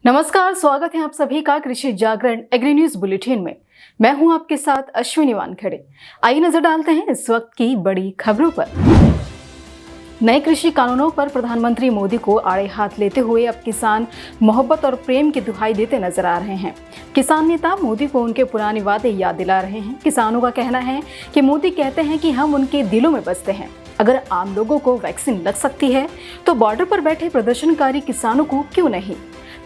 नमस्कार, स्वागत है आप सभी का कृषि जागरण एग्री न्यूज बुलेटिन में। मैं हूं आपके साथ अश्विनी वानखेड़े। आइए नजर डालते हैं इस वक्त की बड़ी खबरों पर। नए कृषि कानूनों पर प्रधानमंत्री मोदी को आड़े हाथ लेते हुए अब किसान मोहब्बत और प्रेम की दुहाई देते नजर आ रहे हैं। किसान नेता मोदी को उनके पुराने वादे याद दिला रहे हैं। किसानों का कहना है कि मोदी कहते हैं कि हम उनके दिलों में बसते हैं। अगर आम लोगों को वैक्सीन लग सकती है तो बॉर्डर पर बैठे प्रदर्शनकारी किसानों को क्यों नहीं?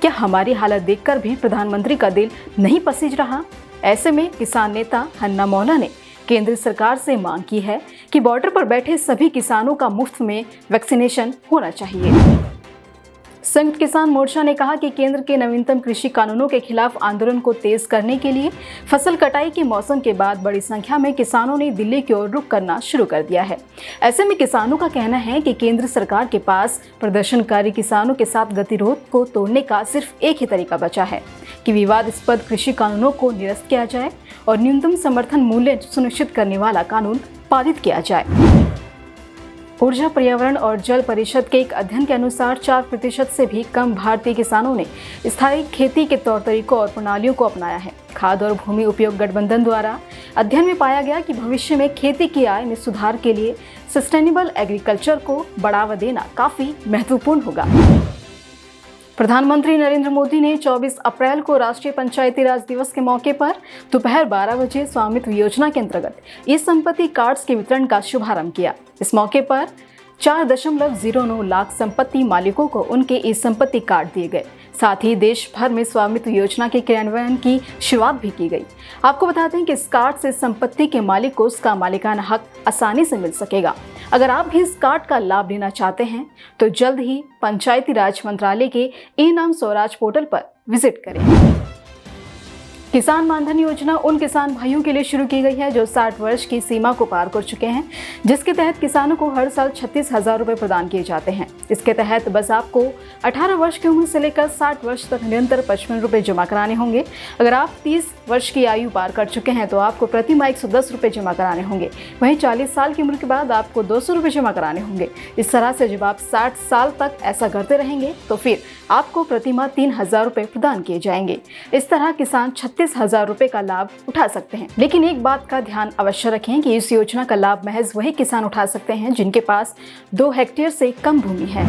क्या हमारी हालत देखकर भी प्रधानमंत्री का दिल नहीं पसीज रहा? ऐसे में किसान नेता हन्ना मौला ने केंद्र सरकार से मांग की है कि बॉर्डर पर बैठे सभी किसानों का मुफ्त में वैक्सीनेशन होना चाहिए। संयुक्त किसान मोर्चा ने कहा कि केंद्र के नवीनतम कृषि कानूनों के खिलाफ आंदोलन को तेज करने के लिए फसल कटाई के मौसम के बाद बड़ी संख्या में किसानों ने दिल्ली की ओर रुख करना शुरू कर दिया है। ऐसे में किसानों का कहना है कि केंद्र सरकार के पास प्रदर्शनकारी किसानों के साथ गतिरोध को तोड़ने का सिर्फ एक ही तरीका बचा है कि विवादास्पद कृषि कानूनों को निरस्त किया जाए और न्यूनतम समर्थन मूल्य सुनिश्चित करने वाला कानून पारित किया जाए। ऊर्जा, पर्यावरण और जल परिषद के एक अध्ययन के अनुसार 4% से भी कम भारतीय किसानों ने स्थायी खेती के तौर तरीकों और प्रणालियों को अपनाया है। खाद्य और भूमि उपयोग गठबंधन द्वारा अध्ययन में पाया गया कि भविष्य में खेती की आय में सुधार के लिए सस्टेनेबल एग्रीकल्चर को बढ़ावा देना काफी महत्वपूर्ण होगा। प्रधानमंत्री नरेंद्र मोदी ने 24 अप्रैल को राष्ट्रीय पंचायती राज दिवस के मौके पर दोपहर 12 बजे स्वामित्व योजना के अंतर्गत ई संपत्ति कार्ड्स के वितरण का शुभारंभ किया। इस मौके पर 4.09 लाख संपत्ति मालिकों को उनके ई संपत्ति कार्ड दिए गए। साथ ही देश भर में स्वामित्व योजना के क्रियान्वयन की शुरुआत भी की गई। आपको बता दें कि इस कार्ड से संपत्ति के मालिक को उसका मालिकाना हक आसानी से मिल सकेगा। अगर आप भी इस कार्ड का लाभ लेना चाहते हैं तो जल्द ही पंचायती राज मंत्रालय के ई-नाम स्वराज पोर्टल पर विजिट करें। किसान मानधन योजना उन किसान भाइयों के लिए शुरू की गई है जो 60 वर्ष की सीमा को पार कर चुके हैं, जिसके तहत किसानों को हर साल 36,000 रुपए प्रदान किए जाते हैं। इसके तहत बस आपको 18 वर्ष की उम्र से लेकर 60 वर्ष तक निरंतर 55 रुपए जमा कराने होंगे। अगर आप 30 वर्ष की आयु पार कर चुके हैं तो आपको प्रति माह 110 रुपए जमा कराने होंगे। वहीं 40 साल की उम्र के बाद आपको 200 रुपए जमा कराने होंगे। इस तरह से जब आप 60 साल तक ऐसा करते रहेंगे तो फिर आपको प्रति माह 3,000 रुपए प्रदान किए जाएंगे। इस तरह किसान 36,000 रुपए का लाभ उठा सकते हैं। लेकिन एक बात का ध्यान अवश्य रखें कि इस योजना का लाभ महज वही किसान उठा सकते हैं जिनके पास 2 हेक्टेयर से कम भूमि है।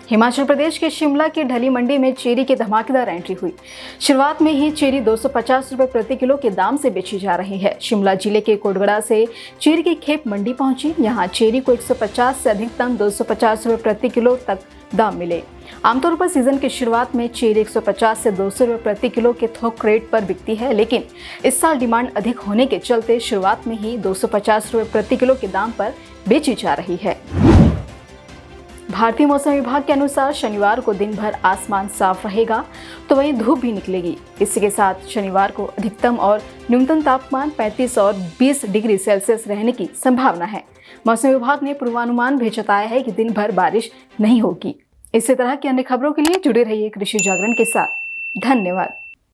हिमाचल प्रदेश के शिमला की ढली मंडी में चेरी की धमाकेदार एंट्री हुई। शुरुआत में ही चेरी 250 रुपए प्रति किलो के दाम से बेची जा रही है। शिमला जिले के कोटगड़ा से चेरी की खेप मंडी पहुंची। यहां चेरी को 150 से अधिकतम 250 रुपए प्रति किलो तक दाम मिले। आमतौर पर सीजन की शुरुआत में चेरी 150 से 200 रुपए प्रति किलो के थोक रेट पर बिकती है, लेकिन इस साल डिमांड अधिक होने के चलते शुरुआत में ही 250 रुपए प्रति किलो के दाम पर बेची जा रही है। भारतीय मौसम विभाग के अनुसार शनिवार को दिन भर आसमान साफ रहेगा तो वहीं धूप भी निकलेगी। इसी के साथ शनिवार को अधिकतम और न्यूनतम तापमान 35 और 20 डिग्री सेल्सियस रहने की संभावना है। मौसम विभाग ने पूर्वानुमान भी जताया है कि दिन भर बारिश नहीं होगी। इसी तरह की अन्य खबरों के लिए जुड़े रहिए कृषि जागरण के साथ। धन्यवाद।